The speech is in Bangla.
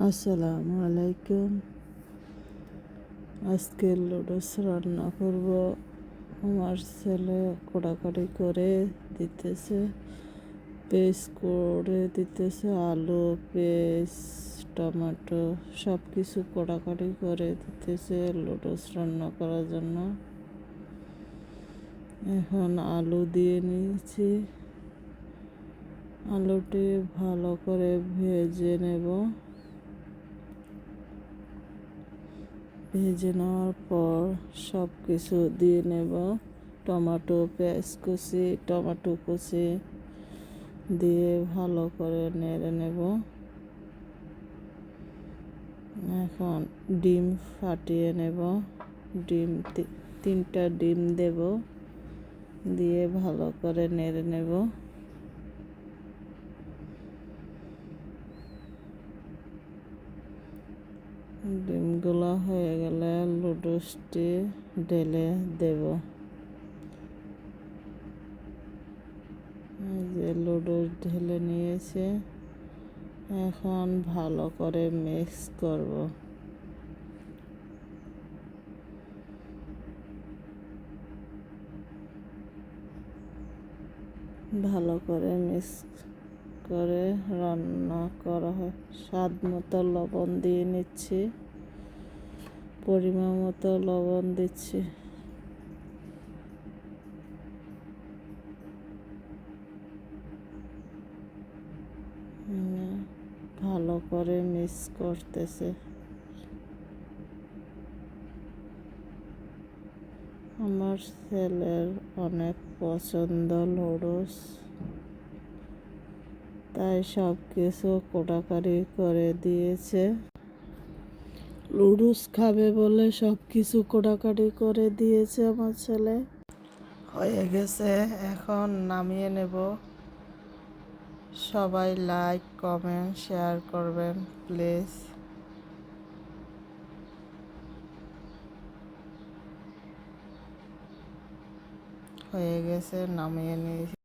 আসসালামু আলাইকুম। আজকে লুডুস রান্না করব। আমার ছেলে কোড়াকাড়ি করে দিতেছে, পেস্ট করে দিতেছে, আলু, পেস্ট, টমেটো সব কিছু কোড়াকাড়ি করে দিতেছে লুডুস রান্না করার জন্য। এখন আলু দিয়ে নিয়েছি, আলুটি ভালো করে ভেজে নেব। ভেজে নেওয়ার পর সব কিছু দিয়ে নেব। টমেটো, পেঁয়াজ কুচি, টমেটো কুচি দিয়ে ভালো করে নেড়ে নেব। এখন ডিম ফাটিয়ে নেব। তিনটা ডিম দেব, দিয়ে ভালো করে নেড়ে নেব। ডিমগুলো হয়ে গেলে লুডুসটি ঢেলে দেব। যে লুডুস ঢেলে নিয়েছে, এখন ভালো করে মিক্স করব। ভালো করে মিক্স করে রান্না করা হয়। স্বাদ মতো লবণ দিয়ে নিচ্ছি, পরিমাণ মতো লবণ দিচ্ছি। ভালো করে মিক্স করতেছে। আমার ছেলের অনেক পছন্দ লুডুস, তাই সব কিছু কোটাকাটি করে দিয়েছে। লুডুস খাবে বলে সব কিছু কোটাকাটি করে দিয়েছে আমার ছেলে। হয়ে গেছে, এখন নামিয়ে নেব। সবাই লাইক, কমেন্ট, শেয়ার করবেন প্লিজ। হয়ে গেছে, নামিয়ে নিয়ে